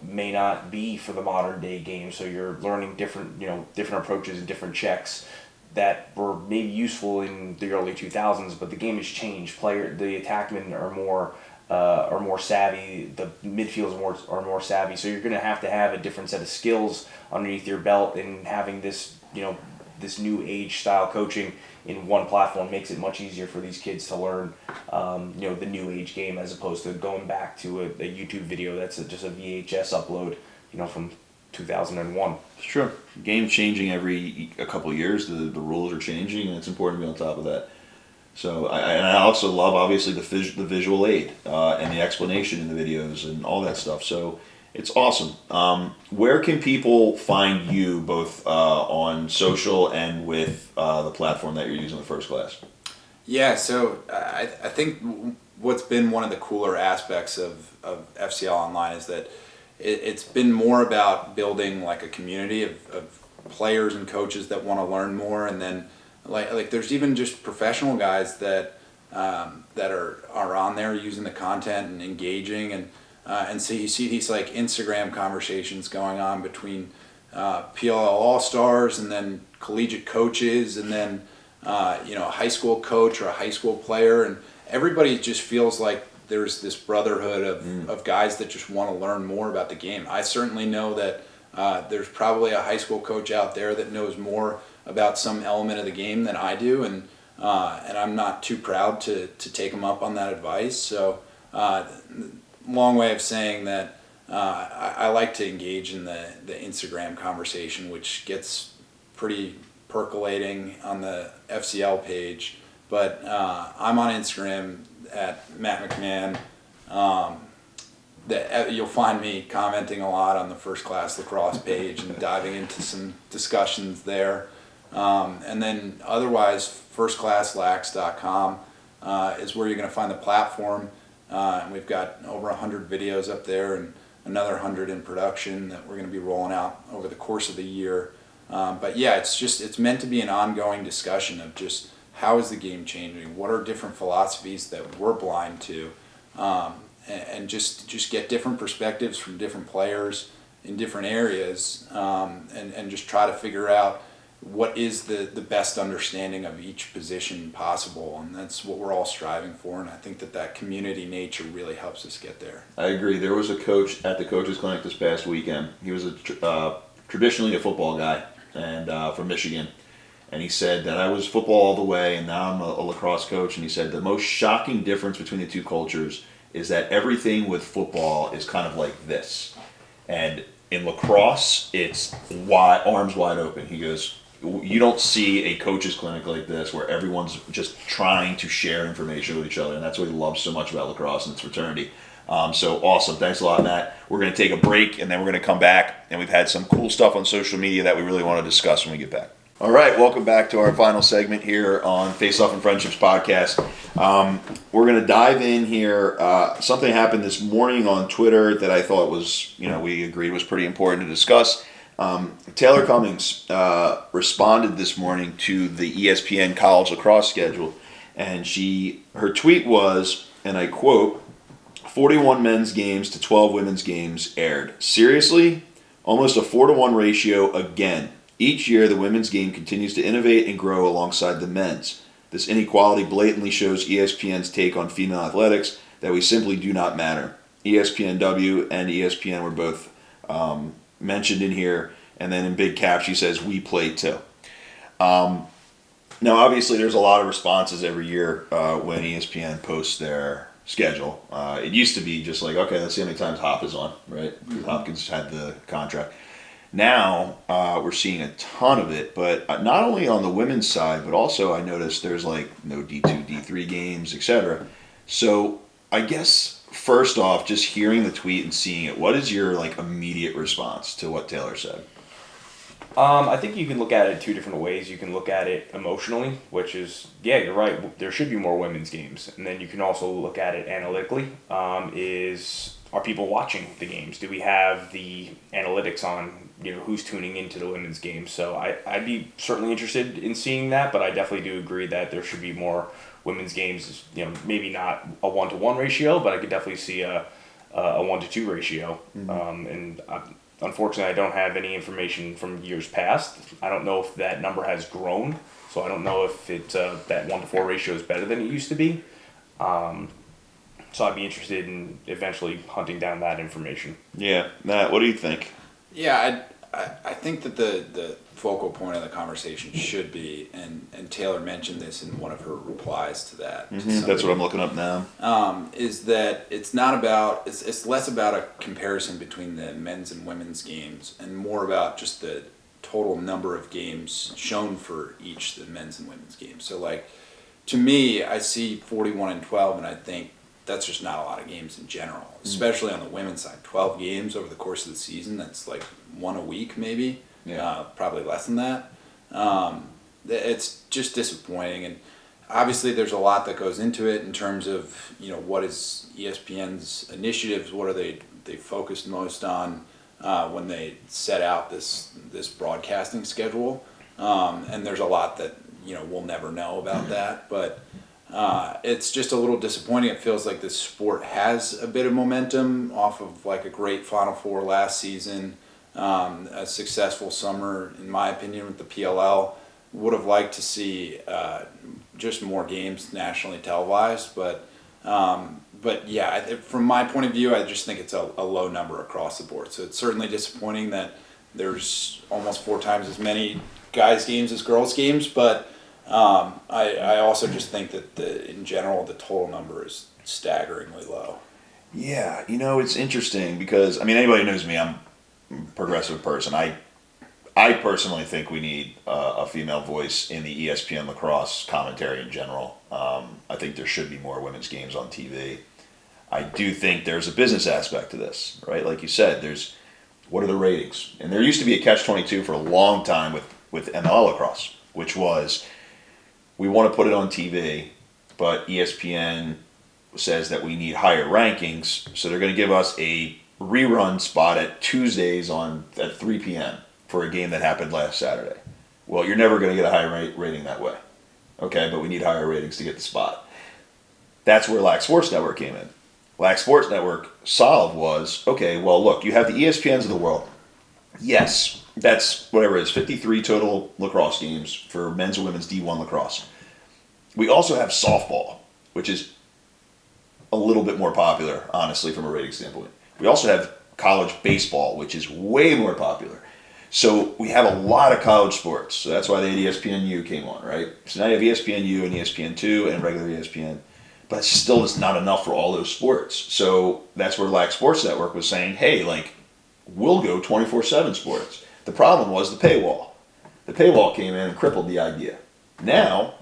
C: may not be for the modern day game. So you're learning different approaches and different checks that were maybe useful in the early 2000s, but the game has changed. The attackmen are more savvy. The midfielders are more savvy. So you're going to have a different set of skills underneath your belt, and having this, this new age style coaching in one platform makes it much easier for these kids to learn, the new age game, as opposed to going back to a YouTube video that's just a VHS upload, from 2001.
A: It's true. Game changing every a couple of years. The rules are changing, and it's important to be on top of that. So I also love, obviously, the visual aid and the explanation in the videos and all that stuff. So it's awesome. Where can people find you, both on social and with the platform that you're using with First Class?
B: Yeah, so I think what's been one of the cooler aspects of FCL Online is that it's been more about building like a community of players and coaches that want to learn more, and then like there's even just professional guys that are on there using the content and engaging, and so you see these like Instagram conversations going on between PLL All-Stars and then collegiate coaches, and then a high school coach or a high school player, and everybody just feels like there's this brotherhood of guys that just want to learn more about the game. I certainly know that there's probably a high school coach out there that knows more about some element of the game than I do, and I'm not too proud to take them up on that advice. So long way of saying that I like to engage in the Instagram conversation, which gets pretty percolating on the FCL page, but I'm on Instagram at Matt McMahon. You'll find me commenting a lot on the First Class Lacrosse page and diving into some discussions there. And then otherwise, firstclasslax.com is where you're going to find the platform. And we've got over 100 videos up there and another 100 in production that we're going to be rolling out over the course of the year. But yeah, it's meant to be an ongoing discussion of just how is the game changing, what are different philosophies that we're blind to, and just get different perspectives from different players in different areas, and just try to figure out what is the best understanding of each position possible, and that's what we're all striving for, and I think that community nature really helps us get there.
A: I agree. There was a coach at the coaches clinic this past weekend. He was traditionally a football guy and from Michigan, and he said that I was football all the way, and now I'm a lacrosse coach, and he said the most shocking difference between the two cultures is that everything with football is kind of like this, and in lacrosse it's arms wide open. He goes, you don't see a coach's clinic like this where everyone's just trying to share information with each other, and that's what he loves so much about lacrosse and its fraternity. So awesome. Thanks a lot, Matt. We're going to take a break, and then we're going to come back, and we've had some cool stuff on social media that we really want to discuss when we get back. All right, welcome back to our final segment here on Faceoff and Friendships podcast. We're going to dive in here. Something happened this morning on Twitter that I thought was, we agreed was pretty important to discuss. Taylor Cummings responded this morning to the ESPN college lacrosse schedule, and her tweet was, and I quote, 41 men's games to 12 women's games aired. Seriously? Almost a 4-to-1 ratio again. Each year, the women's game continues to innovate and grow alongside the men's. This inequality blatantly shows ESPN's take on female athletics, that we simply do not matter. ESPNW and ESPN were both mentioned in here, and then in big caps she says, we play too. Now, obviously, there's a lot of responses every year when ESPN posts their schedule. It used to be just like, okay, let's see how many times Hop is on, right? Because Hopkins had the contract. Now, we're seeing a ton of it, but not only on the women's side, but also I noticed there's like no D2, D3 games, etc. So I guess first off, just hearing the tweet and seeing it, what is your like immediate response to what Taylor said?
C: I think you can look at it two different ways. You can look at it emotionally, which is, yeah, you're right, there should be more women's games. And then you can also look at it analytically. Are people watching the games? Do we have the analytics on, who's tuning into the women's games? So I'd be certainly interested in seeing that, but I definitely do agree that there should be more women's games. Maybe not a 1-to-1 ratio, but I could definitely see a 1-to-2 ratio. And unfortunately, I don't have any information from years past. I don't know if that number has grown, so I don't know if that 1-to-4 ratio is better than it used to be. So I'd be interested in eventually hunting down that information.
A: Yeah. Matt, what do you think?
B: Yeah, I think that the focal point of the conversation should be, and Taylor mentioned this in one of her replies to that.
A: Mm-hmm. That's what I'm looking up now.
B: Is that it's not about, it's less about a comparison between the men's and women's games and more about just the total number of games shown for each the men's and women's games. So like, to me, I see 41 and 12 and I think that's just not a lot of games in general, especially on the women's side. 12 games over the course of the season, that's like one a week maybe, probably less than that. It's just disappointing, and obviously there's a lot that goes into it in terms of, what is ESPN's initiatives, what are they focused most on when they set out this broadcasting schedule, and there's a lot that, we'll never know about that, but it's just a little disappointing. It feels like this sport has a bit of momentum off of like a great Final Four last season, a successful summer, in my opinion, with the PLL. Would have liked to see just more games nationally televised, but yeah, from my point of view, I just think it's a low number across the board. So it's certainly disappointing that there's almost 4 times as many guys' games as girls' games, but I also just think that in general the total number is staggeringly low.
A: Yeah, it's interesting because anybody who knows me, I'm a progressive person. I personally think we need a female voice in the ESPN lacrosse commentary in general. I think there should be more women's games on TV. I do think there's a business aspect to this, right? Like you said, what are the ratings? And there used to be a catch-22 for a long time with ML lacrosse, which was, we want to put it on TV, but ESPN says that we need higher rankings, so they're going to give us a rerun spot at Tuesdays at 3 p.m. for a game that happened last Saturday. Well, you're never going to get a high rating that way. Okay, but we need higher ratings to get the spot. That's where Lax Sports Network came in. Lax Sports Network solve was, okay, well, look, you have the ESPNs of the world, Yes, that's whatever it is, 53 total lacrosse games for men's and women's D1 lacrosse. We also have softball, which is a little bit more popular, honestly, from a rating standpoint. We also have college baseball, which is way more popular. So we have a lot of college sports. So that's why the ESPNU came on, right? So now you have ESPNU and ESPN2 and regular ESPN. But it's still just not enough for all those sports. So that's where LAC Sports Network was saying, hey, like, we'll go 24/7 sports. The problem was the paywall. The paywall came in and crippled the idea. Now,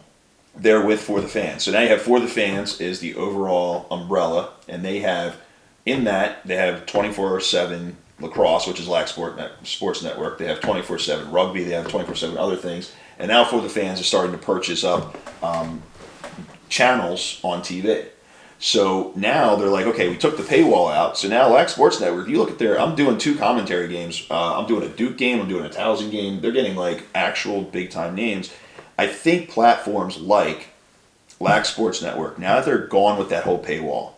A: they're with For the Fans. So now you have For the Fans is the overall umbrella, and they have, in that, they have 24/7 lacrosse, which is LAC Sports Network. They have 24/7 rugby. They have 24/7 other things. And now For the Fans is starting to purchase up channels on TV. So now they're like, okay, we took the paywall out. So now LAC Sports Network, you look at their, I'm doing 2 commentary games. I'm doing a Duke game. I'm doing a Towson game. They're getting like actual big time names. I think platforms like LAC Sports Network, now that they're gone with that whole paywall,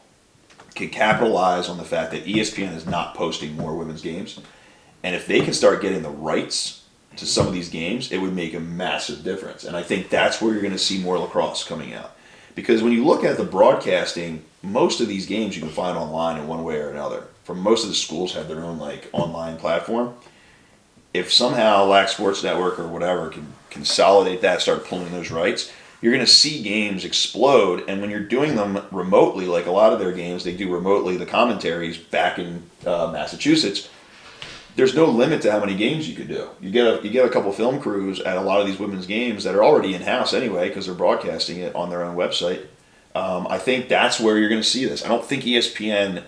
A: can capitalize on the fact that ESPN is not posting more women's games. And if they can start getting the rights to some of these games, it would make a massive difference. And I think that's where you're going to see more lacrosse coming out. Because when you look at the broadcasting, most of these games you can find online in one way or another. From most of the schools have their own like online platform. If somehow LAC Sports Network or whatever can consolidate that, start pulling those rights, you're going to see games explode. And when you're doing them remotely, like a lot of their games, they do remotely the commentaries back in Massachusetts. There's no limit to how many games you could do. You get a couple film crews at a lot of these women's games that are already in house anyway because they're broadcasting it on their own website. I think that's where you're going to see this. I don't think ESPN.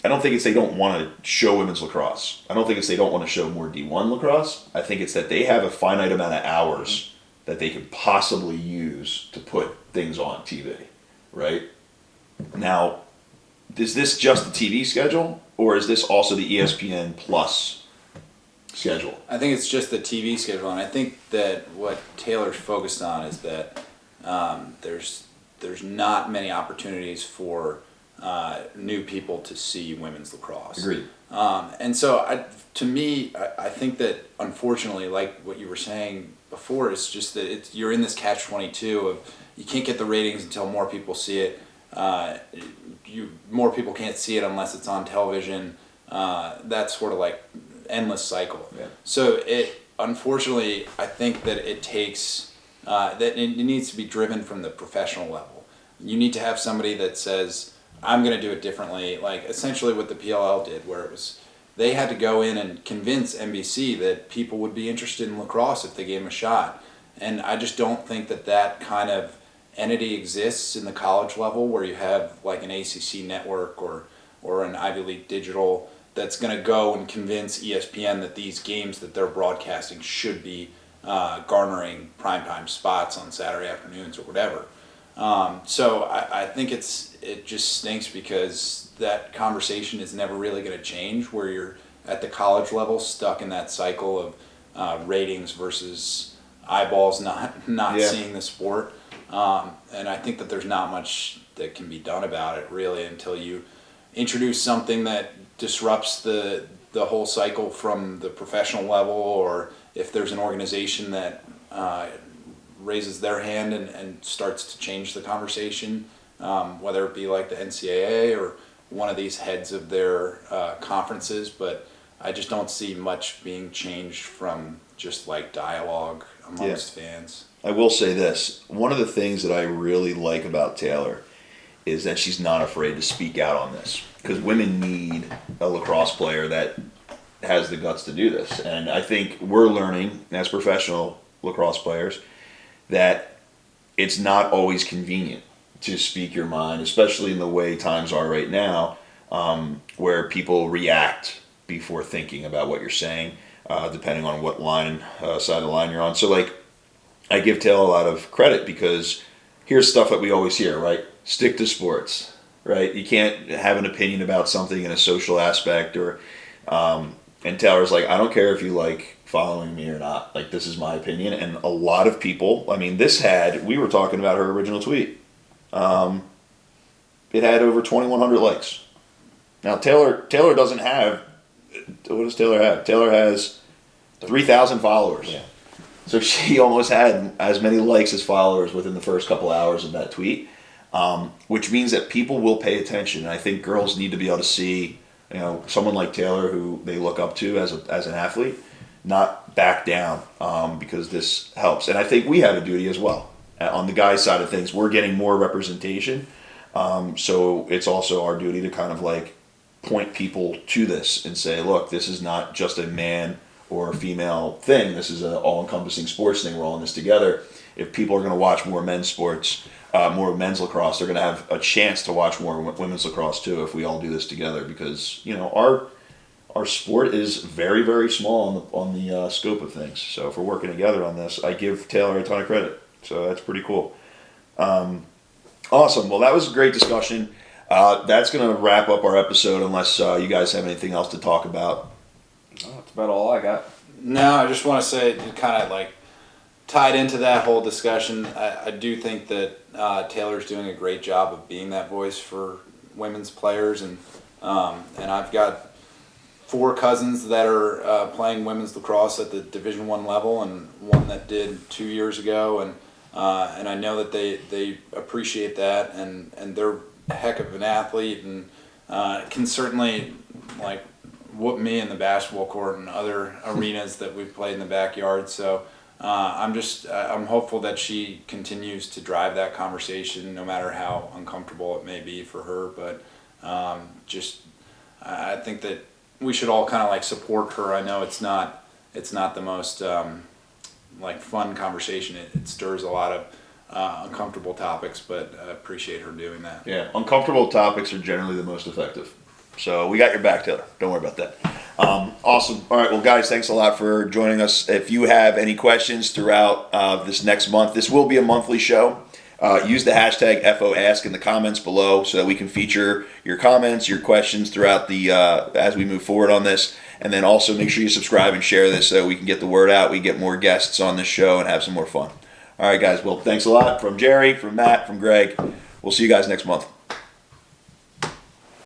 A: I don't think it's they don't want to show women's lacrosse. I don't think it's they don't want to show more D1 lacrosse. I think it's that they have a finite amount of hours that they could possibly use to put things on TV, right? Now, is this just the TV schedule, or is this also the ESPN Plus schedule?
B: I think it's just the TV schedule, and I think that what Taylor's focused on is that there's not many opportunities for new people to see women's lacrosse.
A: Agreed.
B: And so, to me, I think that unfortunately, like what you were saying before, is just that you're in this catch-22 of you can't get the ratings until more people see it. More people can't see it unless it's on television. That's sort of like endless cycle.
A: Yeah.
B: So unfortunately, I think that it takes that it needs to be driven from the professional level. You need to have somebody that says, I'm going to do it differently, like essentially what the PLL did, where it was they had to go in and convince NBC that people would be interested in lacrosse if they gave them a shot. And I just don't think that kind of entity exists in the college level where you have like an ACC network or an Ivy League digital that's going to go and convince ESPN that these games that they're broadcasting should be garnering primetime spots on Saturday afternoons or whatever. So I think it just stinks because that conversation is never really going to change where you're at the college level stuck in that cycle of ratings versus eyeballs not seeing the sport. And I think that there's not much that can be done about it really until you introduce something that disrupts the whole cycle from the professional level, or if there's an organization that raises their hand and starts to change the conversation, whether it be like the NCAA or one of these heads of their conferences. But I just don't see much being changed from just like dialogue amongst fans.
A: I will say this. One of the things that I really like about Taylor is that she's not afraid to speak out on this, because women need a lacrosse player that has the guts to do this. And I think we're learning as professional lacrosse players that it's not always convenient to speak your mind, especially in the way times are right now, where people react before thinking about what you're saying, depending on what side of the line you're on. So like, I give Taylor a lot of credit because here's stuff that we always hear, right? Stick to sports, right? You can't have an opinion about something in a social aspect and Taylor's like, I don't care if you like following me or not. Like, this is my opinion. And a lot of people, I mean, we were talking about her original tweet. It had over 2,100 likes. Now, Taylor doesn't have what does Taylor have? Taylor has 3,000 followers.
C: Yeah.
A: So she almost had as many likes as followers within the first couple hours of that tweet, which means that people will pay attention. And I think girls need to be able to see, someone like Taylor who they look up to as an athlete, not back down, because this helps. And I think we have a duty as well. On the guys' side of things, we're getting more representation. So it's also our duty to kind of like point people to this and say, look, this is not just a man or a female thing. This is an all-encompassing sports thing. We're all in this together. If people are going to watch more men's sports, more men's lacrosse, they're going to have a chance to watch more women's lacrosse too if we all do this together, because our sport is very, very small on the scope of things. So if we're working together on this, I give Taylor a ton of credit. So that's pretty cool. Awesome. Well, that was a great discussion. That's going to wrap up our episode unless you guys have anything else to talk about.
C: No, that's about all I got.
B: No, I just want to say, kind of like tied into that whole discussion, I do think that Taylor's doing a great job of being that voice for women's players, and I've got 4 cousins that are playing women's lacrosse at the Division I level, and one that did 2 years ago, and I know that they appreciate that, and they're a heck of an athlete, and can certainly like whoop me in the basketball court and other arenas that we've played in the backyard. So I'm hopeful that she continues to drive that conversation, no matter how uncomfortable it may be for her. But I think that we should all kind of like support her. I know it's not the most like fun conversation. It stirs a lot of uncomfortable topics, but I appreciate her doing that.
A: Yeah, uncomfortable topics are generally the most effective. So we got your back, Taylor. Don't worry about that. Awesome. All right, well, guys, thanks a lot for joining us. If you have any questions throughout this next month, this will be a monthly show. Use the hashtag FOAsk in the comments below so that we can feature your comments, your questions throughout the as we move forward on this. And then also make sure you subscribe and share this so we can get the word out. We get more guests on this show and have some more fun. All right, guys. Well, thanks a lot from Jerry, from Matt, from Greg. We'll see you guys next month.